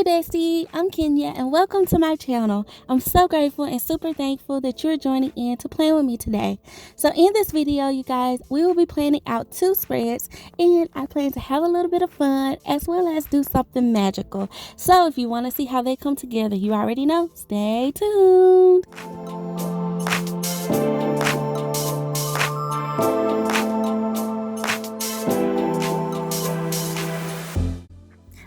Bestie, I'm Kenya and welcome to my channel. I'm so grateful and super thankful that you're joining in to plan with me today. So in this video, you guys, we will be planning out 2 spreads and I plan to have a little bit of fun as well as do something magical. So if you want to see how they come together, you already know, stay tuned.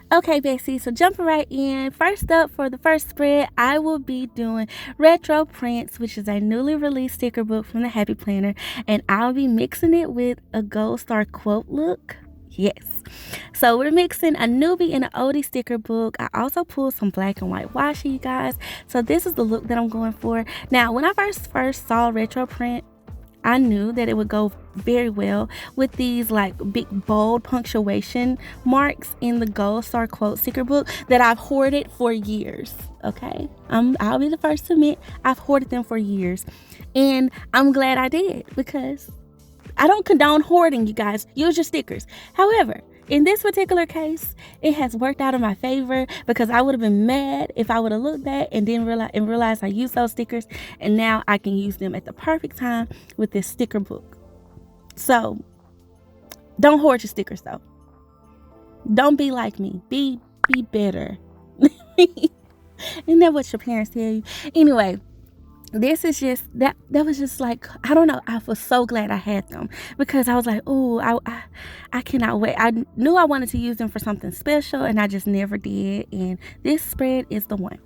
Okay, Bessie, so jumping right in. First up, for the first spread, I will be doing Retro Prints, which is a newly released sticker book from the Happy Planner, and I'll be mixing it with a Gold Star quote look. Yes. So we're mixing a newbie and an oldie sticker book. I also pulled some black and white washi, you guys. So this is the look that I'm going for. Now, when I first saw Retro Print, I knew that it would go very well with these like big bold punctuation marks in the Gold Star quote sticker book that I've hoarded for years. Okay, I'll be the first to admit I've hoarded them for years, and I'm glad I did because I don't condone hoarding, you guys. Use your stickers. However, in this particular case, it has worked out in my favor because I would have been mad if I would have looked back and didn't realize I used those stickers, and now I can use them at the perfect time with this sticker book. So don't hoard your stickers though. Don't be like me. Be better. Isn't that what your parents tell you? Anyway, this is just that was just like, I don't know, I was so glad I had them because I was like, oh, I cannot wait. I knew I wanted to use them for something special and I just never did, and this spread is the one.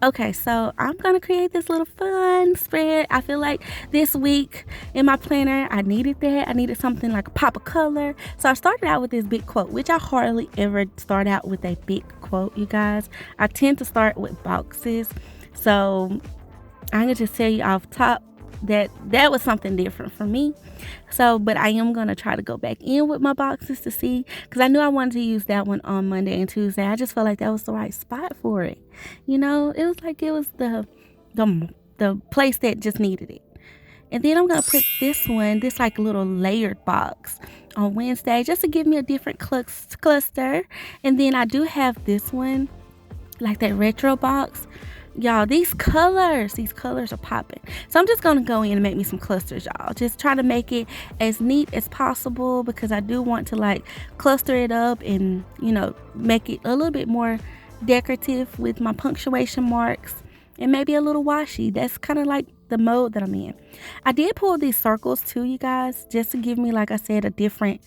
Okay, so I'm gonna create this little fun spread. I feel like this week in my planner I needed that. I needed something like a pop of color, so I started out with this big quote, which I hardly ever start out with a big quote, you guys. I tend to start with boxes, so I'm gonna just tell you off top that was something different for me. So, but I am gonna try to go back in with my boxes to see, because I knew I wanted to use that one on Monday and Tuesday. I just felt like that was the right spot for it. You know, it was like it was the place that just needed it. And then I'm gonna put this like little layered box on Wednesday just to give me a different cluster. And then I do have this one, like that retro box. Y'all, these colors are popping. So I'm just gonna go in and make me some clusters, y'all. Just try to make it as neat as possible because I do want to like cluster it up and, you know, make it a little bit more decorative with my punctuation marks and maybe a little washi. That's kind of like the mode that I'm in. I did pull these circles too, you guys, just to give me, like I said, a different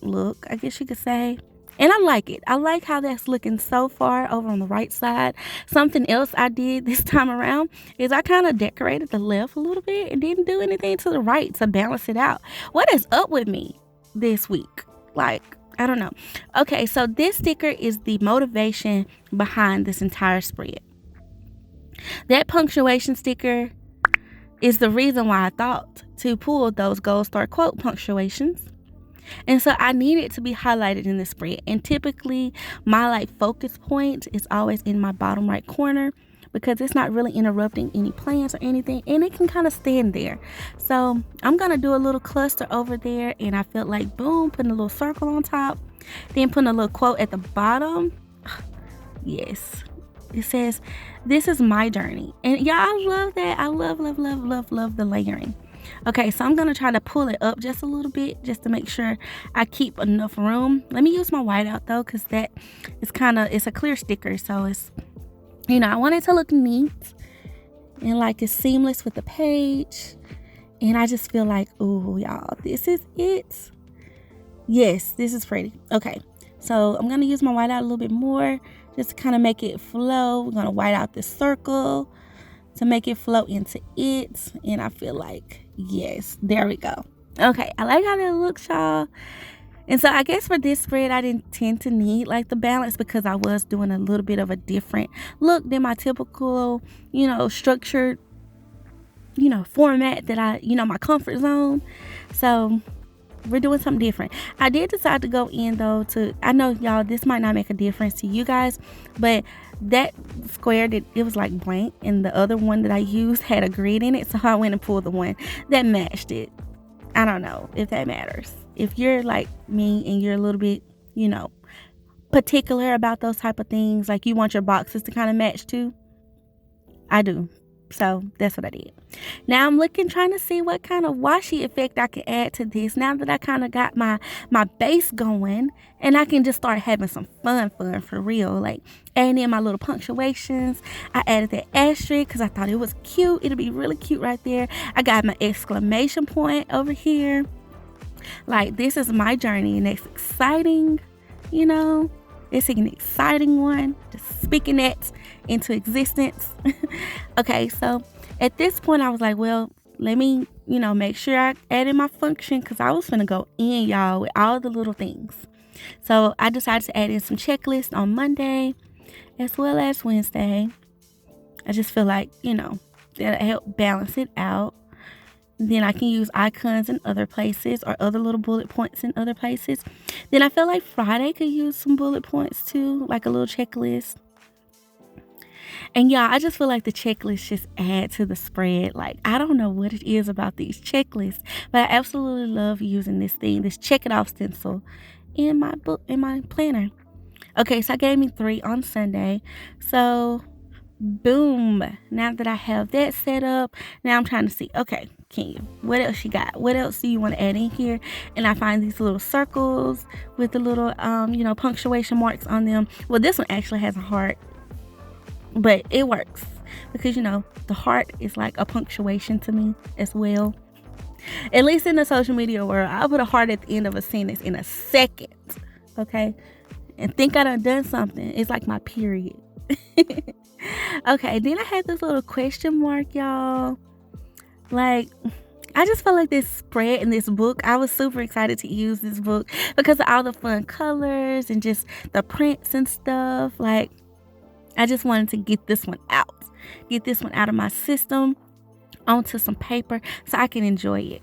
look, I guess you could say. And I like it. I like how that's looking so far over on the right side. Something else I did this time around is I kind of decorated the left a little bit and didn't do anything to the right to balance it out. What is up with me this week? Like, I don't know. Okay, so this sticker is the motivation behind this entire spread. That punctuation sticker is the reason why I thought to pull those Gold Star quote punctuations. And so I need it to be highlighted in the spread. And typically my like focus point is always in my bottom right corner because it's not really interrupting any plans or anything, and it can kind of stand there. So I'm gonna do a little cluster over there, and I felt like boom, putting a little circle on top, then putting a little quote at the bottom. Yes, it says, "This is my journey." And yeah, I love that. I love the layering. Okay, so I'm gonna try to pull it up just a little bit just to make sure I keep enough room. Let me use my whiteout though, because that is it's a clear sticker, so it's, you know, I want it to look neat and like it's seamless with the page. And I just feel like, oh y'all, this is it. Yes, this is pretty. Okay, so I'm gonna use my whiteout a little bit more just to kind of make it flow. We're gonna white out this circle to make it flow into it, and I feel like, yes, there we go. Okay, I like how that looks, y'all. And so I guess for this spread I didn't tend to need like the balance because I was doing a little bit of a different look than my typical, you know, structured, you know, format that my comfort zone. So we're doing something different. I did decide to go in though I know y'all, this might not make a difference to you guys, but that square it was like blank, and the other one that I used had a grid in it, so I went and pulled the one that matched it. I don't know if that matters. If you're like me and you're a little bit, you know, particular about those type of things. Like, you want your boxes to kind of match too. I do. So that's what I did. Now I'm trying to see what kind of washi effect I can add to this. Now that I kind of got my base going, and I can just start having some fun for real. Like, adding in my little punctuations. I added that asterisk because I thought it was cute. It'll be really cute right there. I got my exclamation point over here. Like, this is my journey, and it's exciting, you know. It's an exciting one. Just speaking that into existence. Okay, so at this point, I was like, well, let me, make sure I added my function, because I was finna go in, y'all, with all the little things. So I decided to add in some checklists on Monday as well as Wednesday. I just feel like, that'll help balance it out. Then I can use icons in other places, or other little bullet points in other places. Then I feel like Friday could use some bullet points too, like a little checklist. And yeah, I just feel like the checklists just add to the spread. Like, I don't know what it is about these checklists, but I absolutely love using this check it off stencil in my book, in my planner. Okay, so I gave me 3 on Sunday. So boom, now that I have that set up, now I'm trying to see, okay, what else you got? What else do you want to add in here? And I find these little circles with the little punctuation marks on them. Well, this one actually has a heart, but it works because the heart is like a punctuation to me as well. At least in the social media world, I'll put a heart at the end of a sentence in a second, okay, and think I done something. It's like my period. Okay, then I had this little question mark, y'all. Like, I just felt like this spread in this book, I was super excited to use this book because of all the fun colors and just the prints and stuff. Like, I just wanted to get this one out of my system onto some paper so I can enjoy it.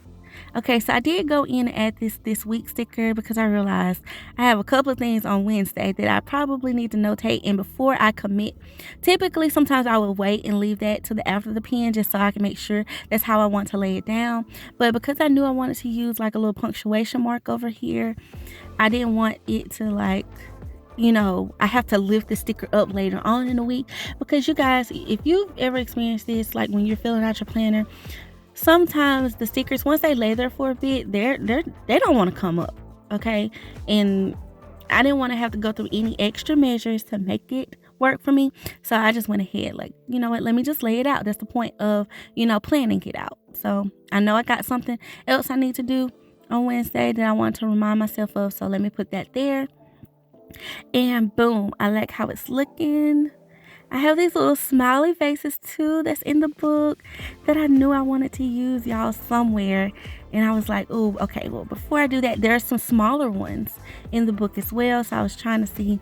Okay, so I did go in and add this week sticker because I realized I have a couple of things on Wednesday that I probably need to notate. And before I commit, typically sometimes I will wait and leave that to the after the pen just so I can make sure that's how I want to lay it down. But because I knew I wanted to use like a little punctuation mark over here, I didn't want it to I have to lift the sticker up later on in the week. Because you guys, if you've ever experienced this, like when you're filling out your planner, sometimes the stickers, once they lay there for a bit, they don't want to come up, okay? And I didn't want to have to go through any extra measures to make it work for me. So I just went ahead, like, you know what, let me just lay it out. That's the point of, planning it out. So I know I got something else I need to do on Wednesday that I want to remind myself of. So let me put that there. And boom, I like how it's looking. I have these little smiley faces too that's in the book that I knew I wanted to use, y'all, somewhere. And I was like, oh, okay, well, before I do that, there are some smaller ones in the book as well. So I was trying to see,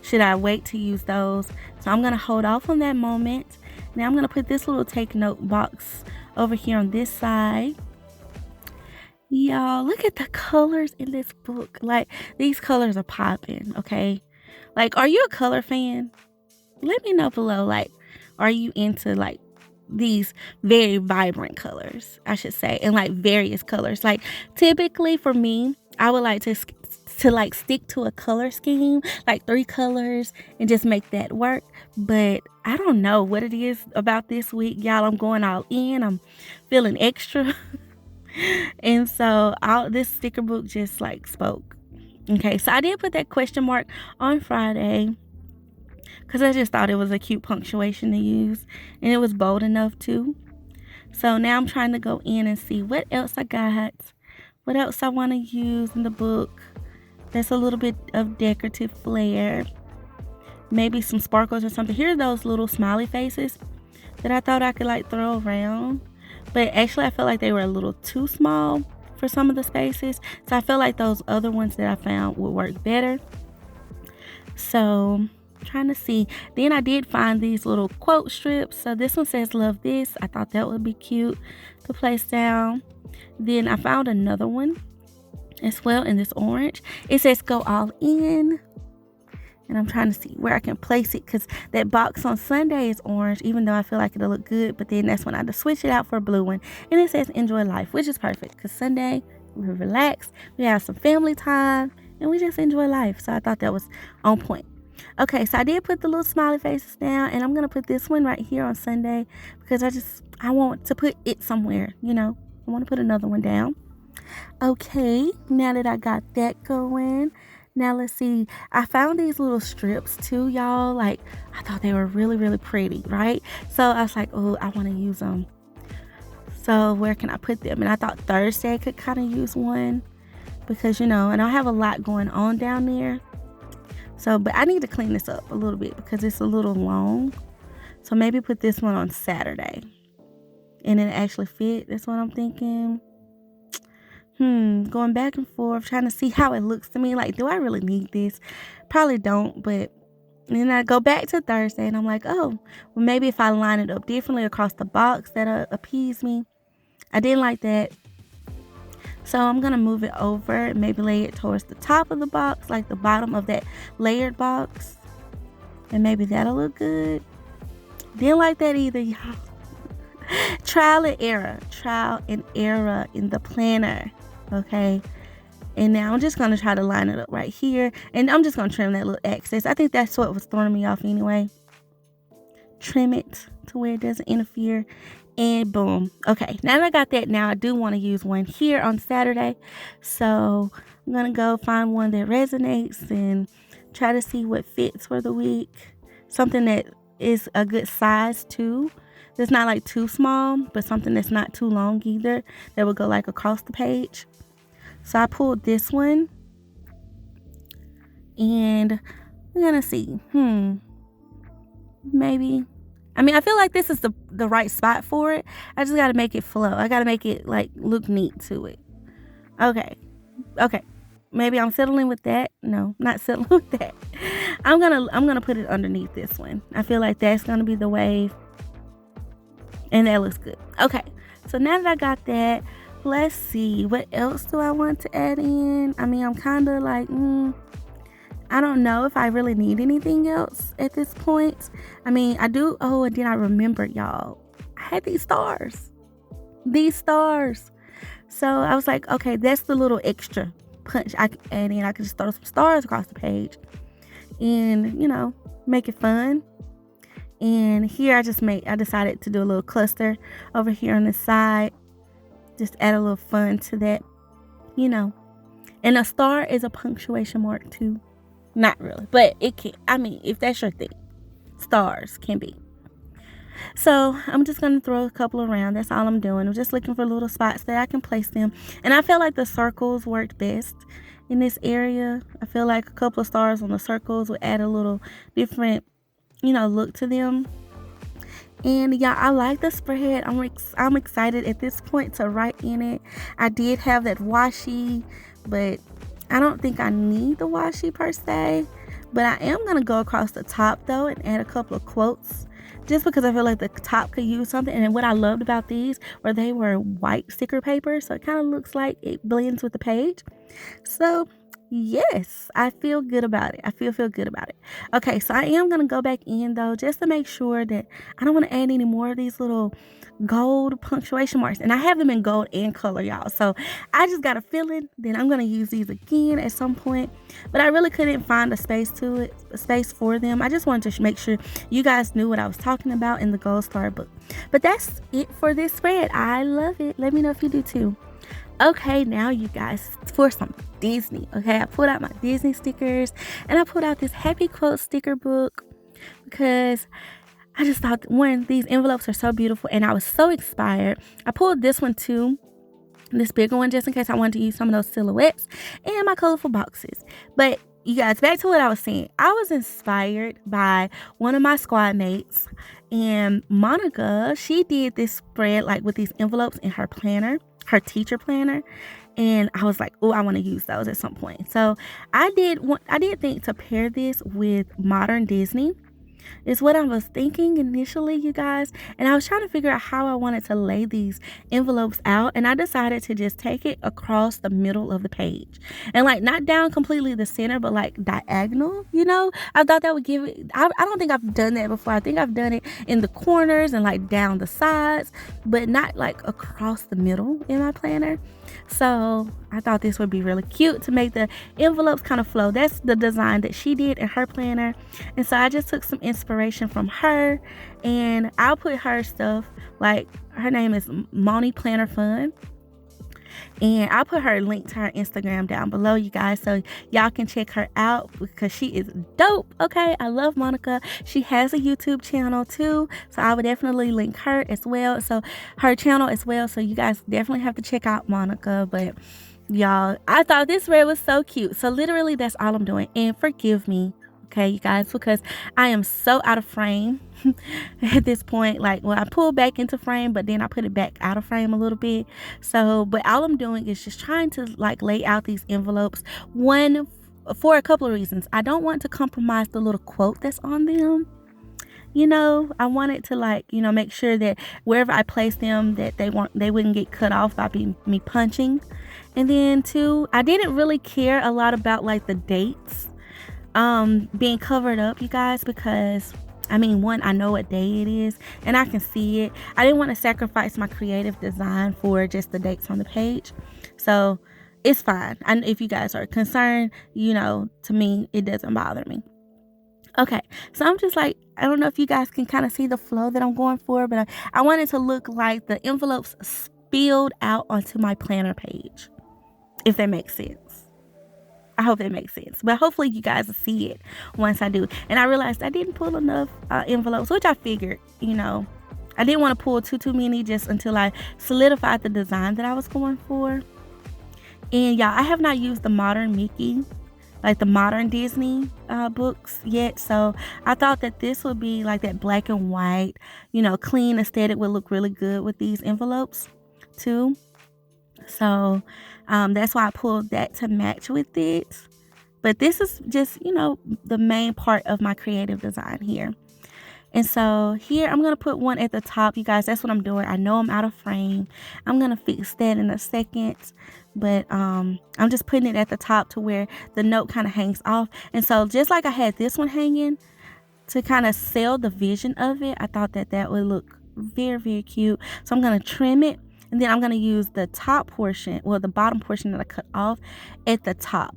should I wait to use those? So I'm going to hold off on that moment. Now I'm going to put this little take note box over here on this side. Y'all, look at the colors in this book. Like, these colors are popping, okay? Like, are you a color fan? Let me know below. Like, are you into like these very vibrant colors, I should say, and like various colors? Like, typically for me, I would like to like stick to a color scheme, like 3 colors, and just make that work. But I don't know what it is about this week, y'all. I'm going all in. I'm feeling extra. And so this sticker book just like spoke. Okay, so I did put that question mark on Friday because I just thought it was a cute punctuation to use, and it was bold enough too. So now I'm trying to go in and see what else I got, what else I want to use in the book that's a little bit of decorative flair, maybe some sparkles or something. Here are those little smiley faces that I thought I could like throw around, but actually I felt like they were a little too small for some of the spaces, so I felt like those other ones that I found would work better. So trying to see. Then I did find these little quote strips. So this one says love this. I thought that would be cute to place down. Then I found another one as well in this orange. It says go all in. And I'm trying to see where I can place it because that box on Sunday is orange, even though I feel like it'll look good. But then that's when I had to switch it out for a blue one. And it says enjoy life, which is perfect because Sunday we relax, we have some family time, and we just enjoy life. So I thought that was on point. Okay, so I did put the little smiley faces down, and I'm going to put this one right here on Sunday because I want to put it somewhere, I want to put another one down. Okay, now that I got that going, now let's see. I found these little strips too, y'all. Like, I thought they were really, really pretty, right? So I was like, oh, I want to use them. So where can I put them? And I thought Thursday could kind of use one because, and I have a lot going on down there. So, but I need to clean this up a little bit because it's a little long. So maybe put this one on Saturday. And it actually fit. That's what I'm thinking. Going back and forth, trying to see how it looks to me. Like, do I really need this? Probably don't, but then I go back to Thursday and I'm like, oh, well, maybe if I line it up differently across the box, that'll appease me. I didn't like that. So I'm going to move it over and maybe lay it towards the top of the box, like the bottom of that layered box. And maybe that'll look good. Didn't like that either, y'all. Trial and error in the planner. Okay. And now I'm just going to try to line it up right here. And I'm just going to trim that little excess. I think that's what was throwing me off anyway. Trim it to where it doesn't interfere. And boom. Okay. Now that I got that, now I do want to use one here on Saturday. So I'm going to go find one that resonates and try to see what fits for the week. Something that is a good size too. It's not like too small, but something that's not too long either. That would go like across the page. So I pulled this one. And we're going to see. Maybe. I feel like this is the right spot for it. I just got to make it flow. I got to make it like look neat to it. Okay. Maybe I'm settling with that. No, not settling with that. I'm going to put it underneath this one. I feel like that's going to be the wave. And that looks good. Okay. So now that I got that, let's see. What else do I want to add in? I'm kind of like, I don't know if I really need anything else at this point. I do. Oh, and then I remembered, y'all. I had these stars. So I was like, okay, that's the little extra punch I can add in. I can just throw some stars across the page and, make it fun. And here I decided to do a little cluster over here on the side. Just add a little fun to that, And a star is a punctuation mark too. Not really, but it can. If that's your thing, stars can be. So I'm just going to throw a couple around. That's all I'm doing. I'm just looking for little spots that I can place them. And I feel like the circles worked best in this area. I feel like a couple of stars on the circles would add a little different, look to them. And yeah, I like the spread. I'm excited at this point to write in it. I did have that washi, but I don't think I need the washi per se. But I am going to go across the top though and add a couple of quotes. Just because I feel like the top could use something. And what I loved about these were they were white sticker paper. So it kind of looks like it blends with the page. So yes, I feel good about it. I feel good about it. Okay, so I am going to go back in though, just to make sure that I don't want to add any more of these little gold punctuation marks. And I have them in gold and color, y'all. So I just got a feeling that I'm going to use these again at some point. But I really couldn't find a space for them. I just wanted to make sure you guys knew what I was talking about in the Gold Star book. But that's it for this spread. I love it. Let me know if you do too. Okay, now you guys, for some Disney. Okay, I pulled out my Disney stickers and I pulled out this Happy Quote sticker book because I just thought, one, these envelopes are so beautiful and I was so inspired. I pulled this one too, this bigger one, just in case I wanted to use some of those silhouettes and my colorful boxes. But you guys, back to what I was saying. I was inspired by one of my squad mates, and Monica, she did this spread like with these envelopes in her planner, her teacher planner. And I was like, oh, I want to use those at some point. So I did think to pair this with Modern Disney is what I was thinking initially, you guys. And I was trying to figure out how I wanted to lay these envelopes out. And I decided to just take it across the middle of the page. And like not down completely the center, but like diagonal, I thought that would give it, I don't think I've done that before. I think I've done it in the corners and like down the sides, but not like across the middle in my planner. So I thought this would be really cute to make the envelopes kind of flow. That's the design that she did in her planner. And so I just took some inspiration from her, and I'll put her stuff, like her name is Moni Planner Fun. And I'll put her link to her Instagram down below, you guys, so y'all can check her out because she is dope. Okay, I love Monica. She has a YouTube channel too, so I would definitely link her as well. So her channel as well. So you guys definitely have to check out Monica. But y'all, I thought this red was so cute. So literally, that's all I'm doing. And forgive me, okay, you guys, because I am so out of frame at this point. Like, well, I pull back into frame, but then I put it back out of frame a little bit. So, but all I'm doing is just trying to like lay out these envelopes. One, for a couple of reasons. I don't want to compromise the little quote that's on them. You know, I wanted to, like, you know, make sure that wherever I place them, that they wouldn't get cut off by me punching. And then two, I didn't really care a lot about like the dates being covered up, you guys, because I mean, one, I know what day it is and I can see it. I didn't want to sacrifice my creative design for just the dates on the page. So it's fine. And if you guys are concerned, you know, to me, it doesn't bother me. Okay, so I'm just like, I don't know if you guys can kind of see the flow that I'm going for, but I wanted to look like the envelopes spilled out onto my planner page, if that makes sense. I hope that makes sense. But hopefully you guys will see it once I do. And I realized I didn't pull enough envelopes, which I figured, you know. I didn't want to pull too many just until I solidified the design that I was going for. And y'all, I have not used the modern Mickey, like the modern Disney books yet. So I thought that this would be like that black and white, you know, clean aesthetic would look really good with these envelopes too. So that's why I pulled that to match with it. But this is just, you know, the main part of my creative design here. And so here I'm going to put one at the top, you guys. That's what I'm doing. I know I'm out of frame. I'm going to fix that in a second. But I'm just putting it at the top to where the note kind of hangs off. And so just like I had this one hanging to kind of sell the vision of it, I thought that that would look very, very cute. So I'm going to trim it. And then I'm going to use the top portion, well, the bottom portion that I cut off at the top.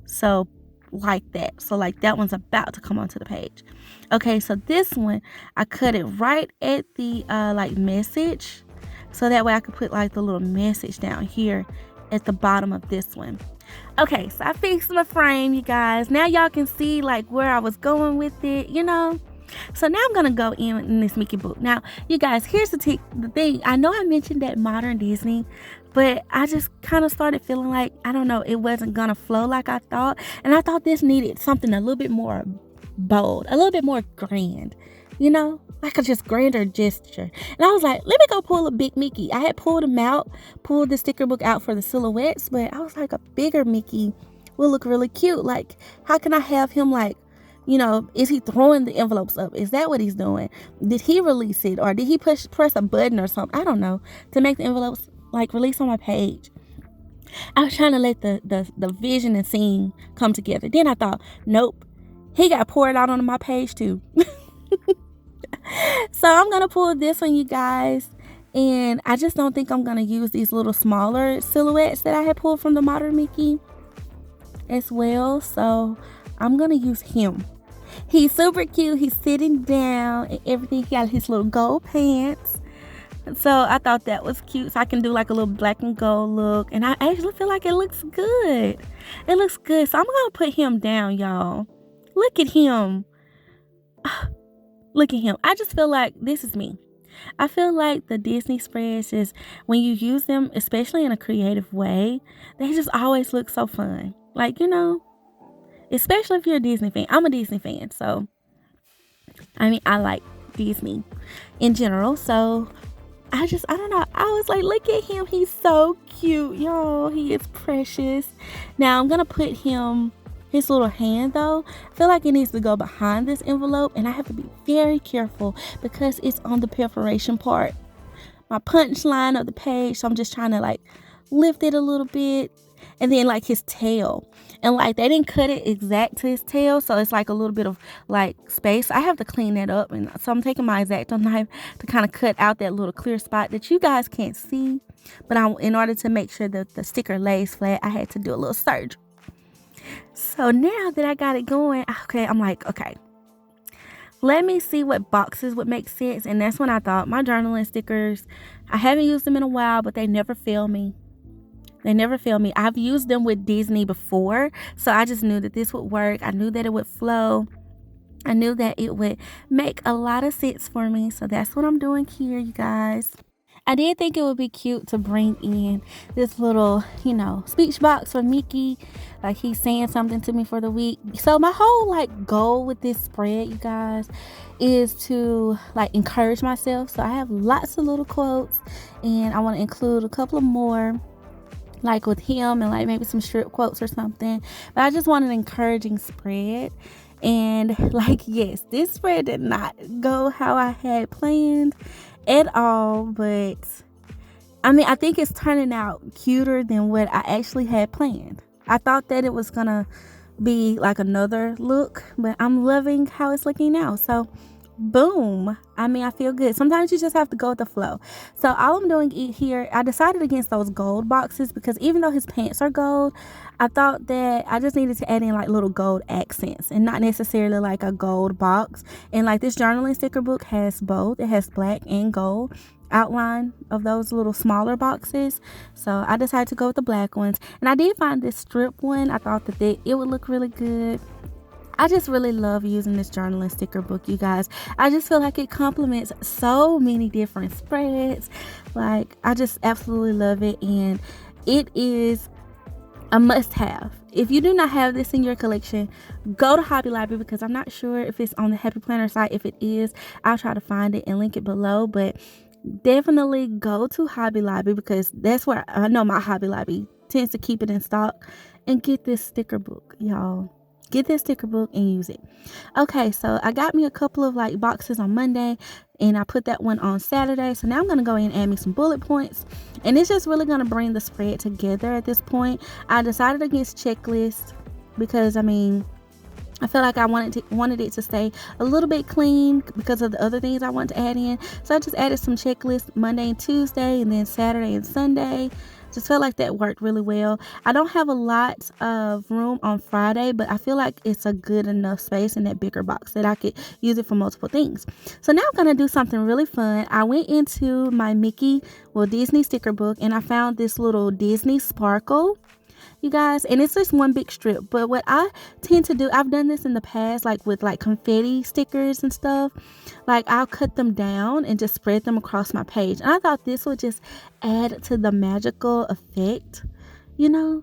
So like that. So like that one's about to come onto the page. Okay, so this one, I cut it right at the like message. So that way I could put like the little message down here at the bottom of this one. Okay, so I fixed my frame, you guys. Now y'all can see like where I was going with it, you know. So now I'm going to go in this Mickey book. Now, you guys, here's the thing. I know I mentioned that modern Disney, but I just kind of started feeling like, I don't know, it wasn't going to flow like I thought. And I thought this needed something a little bit more bold, a little bit more grand, you know, like a just grander gesture. And I was like, let me go pull a big Mickey. I had pulled the sticker book out for the silhouettes, but I was like, a bigger Mickey will look really cute. Like, how can I have him like, you know, is he throwing the envelopes up? Is that what he's doing? Did he release it? Or did he press a button or something? I don't know. To make the envelopes like release on my page. I was trying to let the vision and scene come together. Then I thought, nope. He got poured out on my page too. So I'm going to pull this one, you guys. And I just don't think I'm going to use these little smaller silhouettes that I had pulled from the modern Mickey as well. So I'm going to use him. He's super cute. He's sitting down and everything. He got his little gold pants. So I thought that was cute. So I can do like a little black and gold look. And I actually feel like it looks good. It looks good. So I'm going to put him down, y'all. Look at him. Look at him. I just feel like this is me. I feel like the Disney spreads is when you use them, especially in a creative way, they just always look so fun. Like, you know, especially if you're a Disney fan. I'm a Disney fan, so I mean, I like Disney in general. So I don't know. I was like, look at him. He's so cute, y'all. He is precious. Now I'm gonna put his little hand though. I feel like it needs to go behind this envelope, and I have to be very careful because it's on the perforation part, my punch line of the page. So I'm just trying to like lift it a little bit. And then like his tail, and like they didn't cut it exact to his tail, so it's like a little bit of like space. I have to clean that up, and so I'm taking my X-Acto knife to kind of cut out that little clear spot that you guys can't see. But in order to make sure that the sticker lays flat, I had to do a little surgery. So now that I got it going, okay, I'm like, okay, let me see what boxes would make sense. And that's when I thought my journaling stickers, I haven't used them in a while, but they never fail me. They never fail me. I've used them with Disney before, so I just knew that this would work. I knew that it would flow. I knew that it would make a lot of sense for me. So that's what I'm doing here, you guys. I did think it would be cute to bring in this little, speech box for Mickey. Like he's saying something to me for the week. So my whole goal with this spread, you guys, is to encourage myself. So I have lots of little quotes and I want to include a couple of more with him and maybe some strip quotes or something. But I just want an encouraging spread. And yes, this spread did not go how I had planned at all, but I think it's turning out cuter than what I actually had planned. I thought that it was gonna be another look, but I'm loving how it's looking now. So boom, I feel good. Sometimes you just have to go with the flow. So all I'm doing here, I decided against those gold boxes because even though his pants are gold, I thought that I just needed to add in little gold accents and not necessarily a gold box. And this journaling sticker book has both. It has black and gold outline of those little smaller boxes. So I decided to go with the black ones. And I did find this strip one. I thought that it would look really good. I just really love using this journaling sticker book, you guys. I just feel like it complements so many different spreads. I just absolutely love it, and it is a must-have. If you do not have this in your collection, go to Hobby Lobby because I'm not sure if it's on the Happy Planner site. If it is, I'll try to find it and link it below, but definitely go to Hobby Lobby because that's where I know my Hobby Lobby tends to keep it in stock, and get this sticker book, y'all. Get this sticker book and use it. Okay, so I got me a couple of boxes on Monday and I put that one on Saturday. So now I'm going to go in and add me some bullet points, and it's just really going to bring the spread together at this point. I decided against checklists because I feel like I wanted it to stay a little bit clean because of the other things I want to add in. So I just added some checklists Monday and Tuesday and then Saturday and Sunday. Just felt like that worked really well. I don't have a lot of room on Friday, but I feel like it's a good enough space in that bigger box that I could use it for multiple things. So now I'm going to do something really fun. I went into my Disney sticker book and I found this little Disney sparkle, you guys, and it's just one big strip. But what I tend to do, I've done this in the past, with confetti stickers and stuff. I'll cut them down and just spread them across my page. And I thought this would just add to the magical effect, the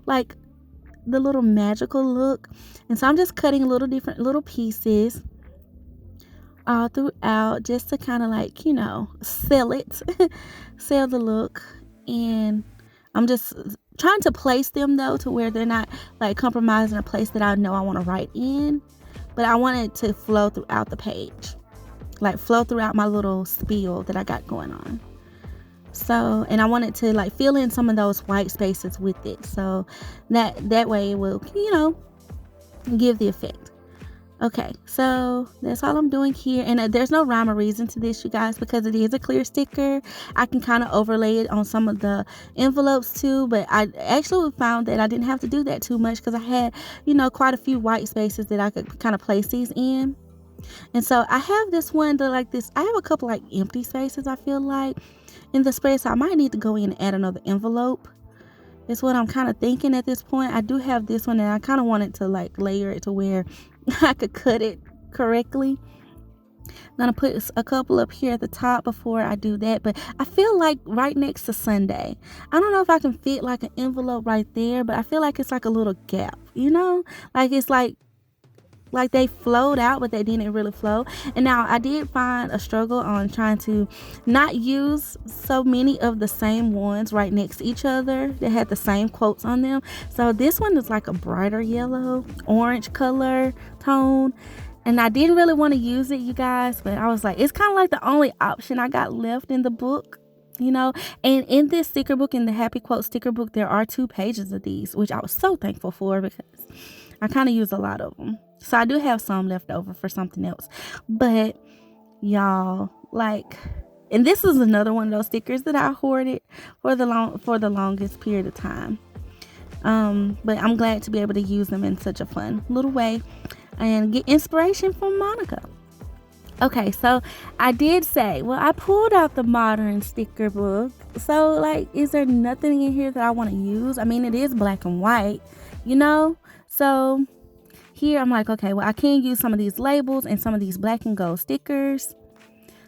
little magical look. And so I'm just cutting different little pieces all throughout just to kind of sell it, sell the look. And I'm just trying to place them though to where they're not compromising a place that I know I want to write in, but I want it to flow throughout the page, flow throughout my little spiel that I got going on. So, and I want it to fill in some of those white spaces with it, so that way it will give the effect. Okay, so that's all I'm doing here, and there's no rhyme or reason to this, you guys, because it is a clear sticker. I can kind of overlay it on some of the envelopes too, but I actually found that I didn't have to do that too much because I had quite a few white spaces that I could kind of place these in. And so I have this one that this, I have a couple empty spaces I feel in the spread, so I might need to go in and add another envelope. It's what I'm kind of thinking at this point. I do have this one and I kind of wanted to layer it to where I could cut it correctly. I'm gonna put a couple up here at the top before I do that, but I feel right next to Sunday, I don't know if I can fit an envelope right there, but I feel like it's a little gap, it's they flowed out, but they didn't really flow. And now I did find a struggle on trying to not use so many of the same ones right next to each other that had the same quotes on them. So this one is a brighter yellow, orange color tone. And I didn't really want to use it, you guys, but I was it's kind of the only option I got left in the book. And in this sticker book, in the Happy Quote sticker book, there are 2 pages of these, which I was so thankful for because I kind of use a lot of them. So I do have some left over for something else. But y'all, And this is another one of those stickers that I hoarded for the longest period of time. But I'm glad to be able to use them in such a fun little way and get inspiration from Monica. Okay, so I did say, well, I pulled out the modern sticker book. So, like, is there nothing in here that I want to use? I mean, it is black and white, you know? So, here I'm like, okay, well, I can use some of these labels and some of these black and gold stickers.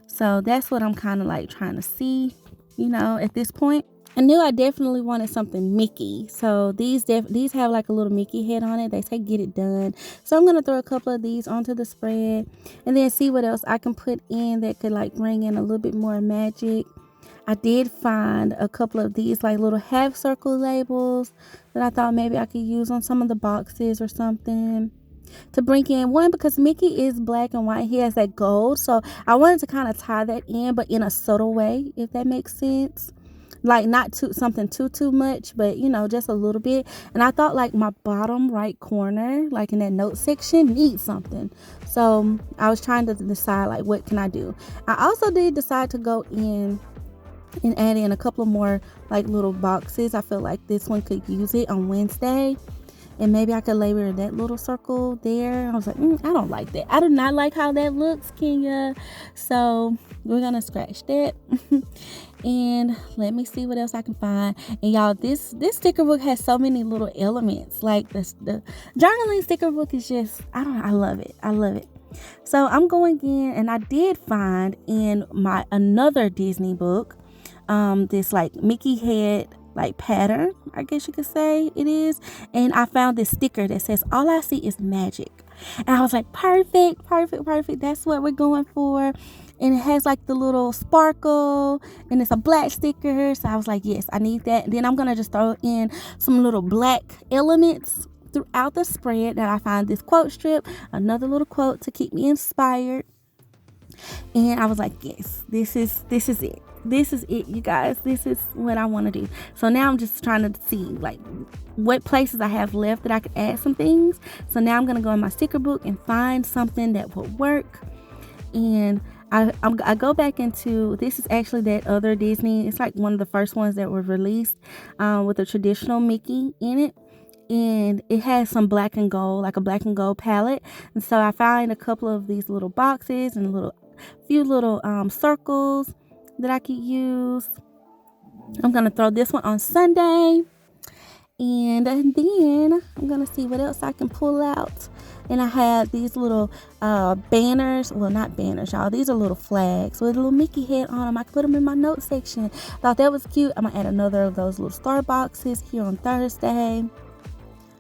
So, that's what I'm kind of like trying to see, you know, at this point. I knew I definitely wanted something Mickey. So these have like a little Mickey head on it. They say get it done. So I'm going to throw a couple of these onto the spread and then see what else I can put in that could like bring in a little bit more magic. I did find a couple of these like little half circle labels that I thought maybe I could use on some of the boxes or something to bring in one, because Mickey is black and white. He has that gold. So I wanted to kind of tie that in, but in a subtle way, if that makes sense. Like not something too much, but you know, just a little bit. And I thought like my bottom right corner, like in that note section, needs something. So I was trying to decide like what can I do. I also did decide to go in and add in a couple of more like little boxes. I feel like this one could use it on Wednesday. And maybe I could label that little circle there. I was like, I don't like that. I do not like how that looks, Kenya. So we're going to scratch that. And let me see what else I can find. And y'all, this sticker book has so many little elements. Like the journaling sticker book is just, I love it. I love it. So I'm going in, and I did find in my another Disney book, this like Mickey head like pattern, I guess you could say it is. And I found this sticker that says all I see is magic. And I was like, perfect. That's what we're going for. And it has like the little sparkle, and it's a black sticker. So I was like, yes, I need that. And then I'm gonna just throw in some little black elements throughout the spread that I find this quote strip, another little quote to keep me inspired. And I was like, yes, this is it. This is it, you guys. This is what I want to do. So now I'm just trying to see like what places I have left that I could add some things. So now I'm going to go in my sticker book and find something that will work. And I go back into, this is actually that other Disney. It's like one of the first ones that were released with a traditional Mickey in it. And it has some black and gold, like a black and gold palette. And so I found a couple of these little boxes and a few little circles that I could use. I'm going to throw this one on Sunday. And then I'm going to see what else I can pull out. And I have these little banners. Well, not banners, y'all. These are little flags with a little Mickey head on them. I can put them in my note section. Thought that was cute. I'm going to add another of those little star boxes here on Thursday.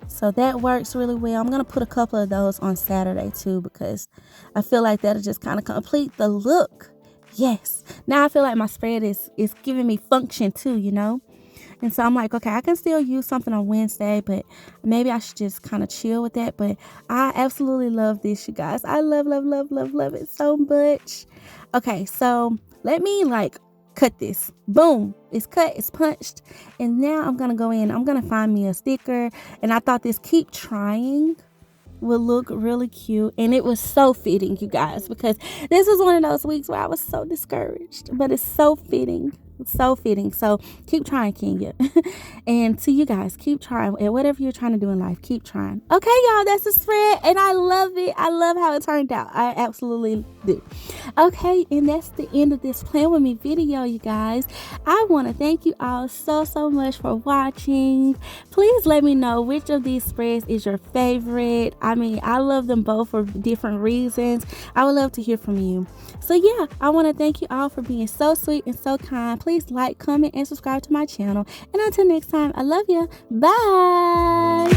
So that works really well. I'm going to put a couple of those on Saturday too, because I feel like that'll just kind of complete the look. Yes. Now I feel like my spread is giving me function too, you know. And so I'm like, okay, I can still use something on Wednesday, but maybe I should just kind of chill with that. But I absolutely love this, you guys. I love it so much. Okay, so let me like cut this. Boom, it's cut, it's punched. And now I'm gonna go in, I'm gonna find me a sticker. And I thought this keep trying would look really cute, and it was so fitting, you guys, because this was one of those weeks where I was so discouraged, but it's so fitting. So keep trying, Kenya. And to you guys, keep trying at whatever you're trying to do in life. Keep trying. Okay, y'all, that's the spread, and I love it. I love how it turned out. I absolutely do. Okay, and that's the end of this Plan With Me video, you guys. I want to thank you all so much for watching. Please let me know which of these spreads is your favorite. I mean, I love them both for different reasons. I would love to hear from you. So yeah, I want to thank you all for being so sweet and so kind. Please like, comment, and subscribe to my channel. And until next time, I love you. Bye.